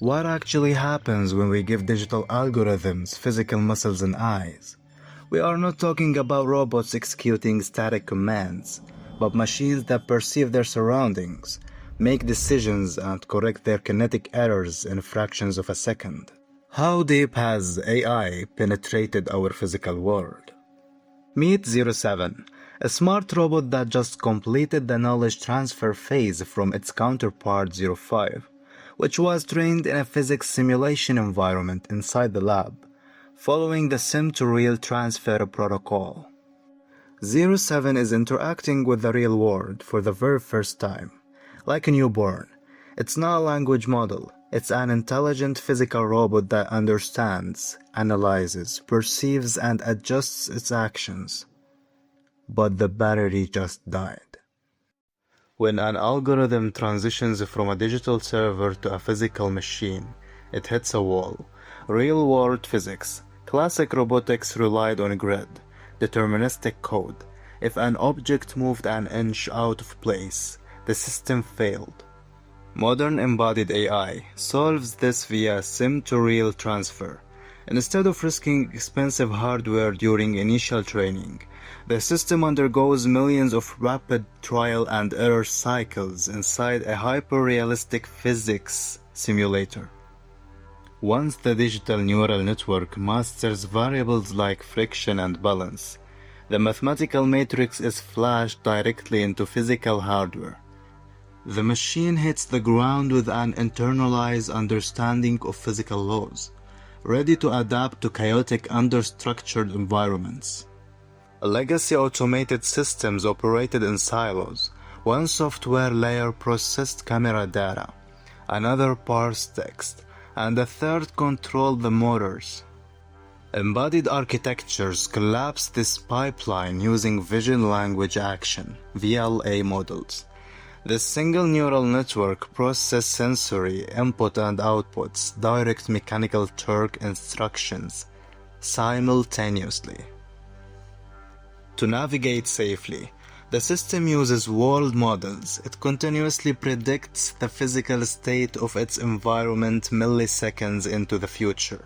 What actually happens when we give digital algorithms physical muscles and eyes? We are not talking about robots executing static commands, but machines that perceive their surroundings, make decisions, and correct their kinetic errors in fractions of a second. How deep has AI penetrated our physical world? Meet 07, a smart robot that just completed the knowledge transfer phase from its counterpart 05, which was trained in a physics simulation environment inside the lab, following the sim-to-real transfer protocol. 07 is interacting with the real world for the very first time. Like a newborn, it's not a language model, it's an intelligent physical robot that understands, analyzes, perceives, and adjusts its actions. But the battery just died. When an algorithm transitions from a digital server to a physical machine, it hits a wall. Real-world physics, classic robotics relied on grid, deterministic code. If an object moved an inch out of place, the system failed. Modern embodied AI solves this via sim-to-real transfer. Instead of risking expensive hardware during initial training, the system undergoes millions of rapid trial and error cycles inside a hyper-realistic physics simulator. Once the digital neural network masters variables like friction and balance, the mathematical matrix is flashed directly into physical hardware. The machine hits the ground with an internalized understanding of physical laws, ready to adapt to chaotic, understructured environments. Legacy automated systems operated in silos. One software layer processed camera data, another parsed text, and a third controlled the motors. Embodied architectures collapse this pipeline using Vision Language Action (VLA) models. This single neural network processes sensory input and outputs, direct mechanical torque instructions simultaneously. To navigate safely, the system uses world models. It continuously predicts the physical state of its environment milliseconds into the future.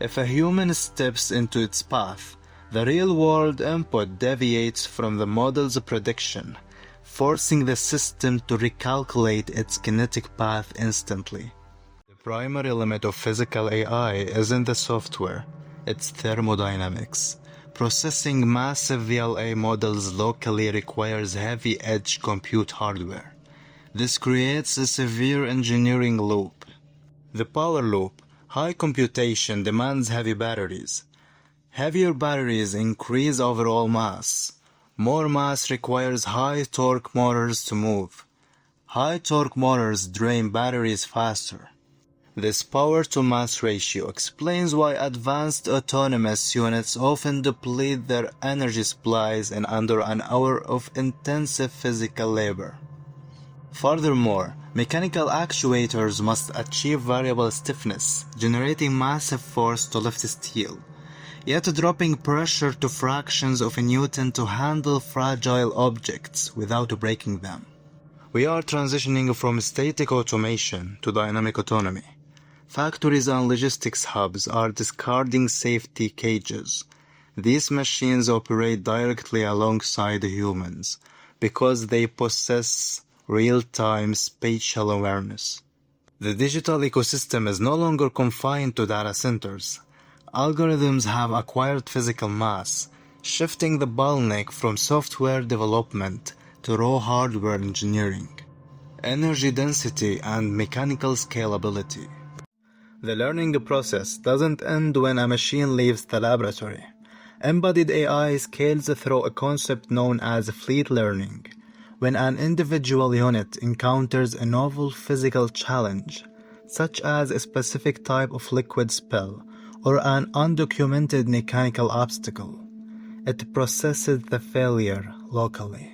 If a human steps into its path, the real-world input deviates from the model's prediction, forcing the system to recalculate its kinetic path instantly. The primary limit of physical AI isn't the software, it's thermodynamics. Processing massive VLA models locally requires heavy-edge compute hardware. This creates a severe engineering loop. The power loop. High computation demands heavy batteries. Heavier batteries increase overall mass. More mass requires high torque motors to move. High torque motors drain batteries faster. This power-to-mass ratio explains why advanced autonomous units often deplete their energy supplies in under an hour of intensive physical labor. Furthermore, mechanical actuators must achieve variable stiffness, generating massive force to lift steel, yet dropping pressure to fractions of a newton to handle fragile objects without breaking them. We are transitioning from static automation to dynamic autonomy. Factories and logistics hubs are discarding safety cages. These machines operate directly alongside humans because they possess real-time spatial awareness. The digital ecosystem is no longer confined to data centers. Algorithms have acquired physical mass, shifting the bottleneck from software development to raw hardware engineering, energy density, and mechanical scalability. The learning process doesn't end when a machine leaves the laboratory. Embodied AI scales through a concept known as fleet learning. When an individual unit encounters a novel physical challenge, such as a specific type of liquid spill or an undocumented mechanical obstacle, it processes the failure locally.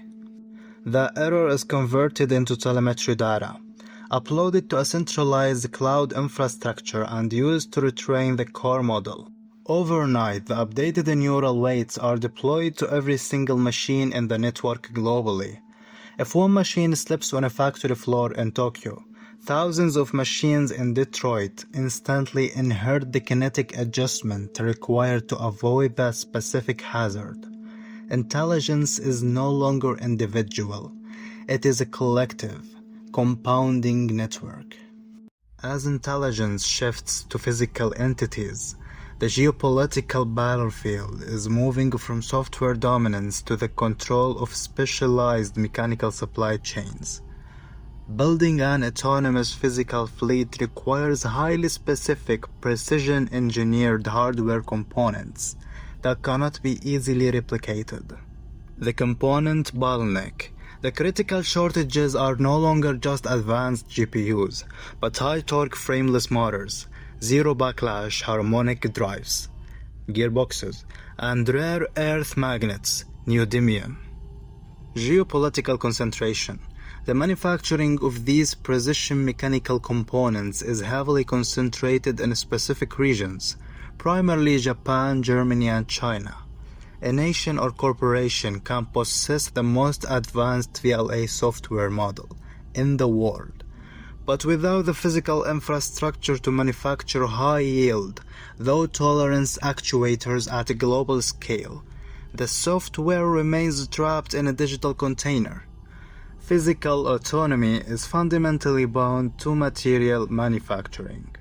The error is converted into telemetry data, uploaded to a centralized cloud infrastructure and used to retrain the core model. Overnight, the updated neural weights are deployed to every single machine in the network globally. If one machine slips on a factory floor in Tokyo, Thousands of machines in Detroit instantly inherit the kinetic adjustment required to avoid that specific hazard. Intelligence is no longer individual. It is a collective, compounding network. As intelligence shifts to physical entities, the geopolitical battlefield is moving from software dominance to the control of specialized mechanical supply chains. Building an autonomous physical fleet requires highly specific, precision-engineered hardware components that cannot be easily replicated. The component bottleneck. The critical shortages are no longer just advanced GPUs, but high-torque frameless motors, zero-backlash harmonic drives, gearboxes, and rare earth magnets, neodymium. Geopolitical concentration. The manufacturing of these precision mechanical components is heavily concentrated in specific regions, primarily Japan, Germany, and China. A nation or corporation can possess the most advanced VLA software model in the world, but without the physical infrastructure to manufacture high-yield, low-tolerance actuators at a global scale, the software remains trapped in a digital container. Physical autonomy is fundamentally bound to material manufacturing.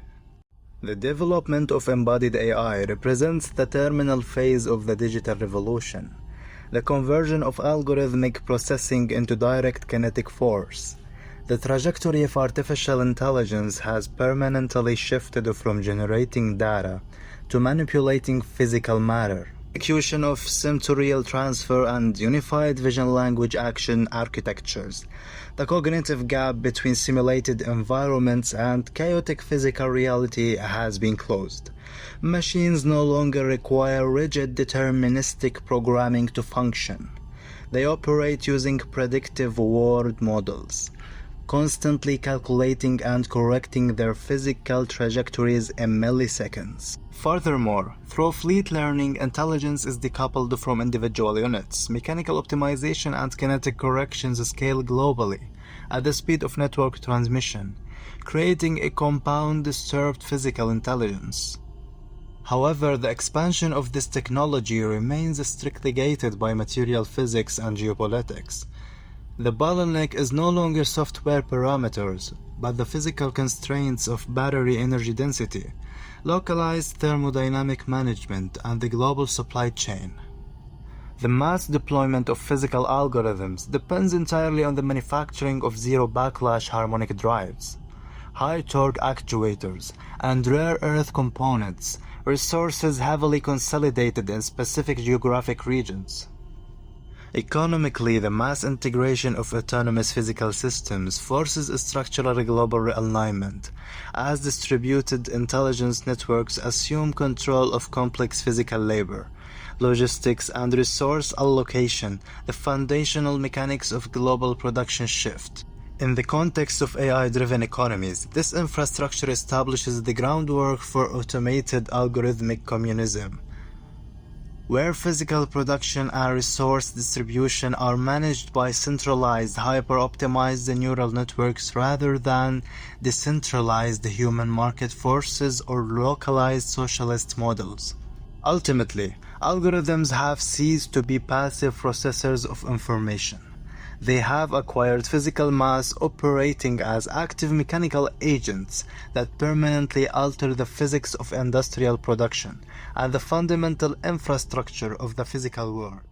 The development of embodied AI represents the terminal phase of the digital revolution, the conversion of algorithmic processing into direct kinetic force. The trajectory of artificial intelligence has permanently shifted from generating data to manipulating physical matter. Execution of sim-to-real transfer and unified vision language action architectures. The cognitive gap between simulated environments and chaotic physical reality has been closed. Machines no longer require rigid deterministic programming to function. They operate using predictive world models, constantly calculating and correcting their physical trajectories in milliseconds. Furthermore, through fleet learning, intelligence is decoupled from individual units. Mechanical optimization and kinetic corrections scale globally at the speed of network transmission, creating a compound disturbed physical intelligence. However, the expansion of this technology remains strictly gated by material physics and geopolitics. The bottleneck is no longer software parameters, but the physical constraints of battery energy density, localized thermodynamic management, and the global supply chain. The mass deployment of physical algorithms depends entirely on the manufacturing of zero-backlash harmonic drives, high-torque actuators, and rare earth components, resources heavily consolidated in specific geographic regions. Economically, the mass integration of autonomous physical systems forces a structural global realignment, as distributed intelligence networks assume control of complex physical labor, logistics, and resource allocation. The foundational mechanics of global production shift. In the context of AI-driven economies, this infrastructure establishes the groundwork for automated algorithmic communism, where physical production and resource distribution are managed by centralized, hyper-optimized neural networks rather than decentralized human market forces or localized socialist models. Ultimately, algorithms have ceased to be passive processors of information. They have acquired physical mass, operating as active mechanical agents that permanently alter the physics of industrial production and the fundamental infrastructure of the physical world.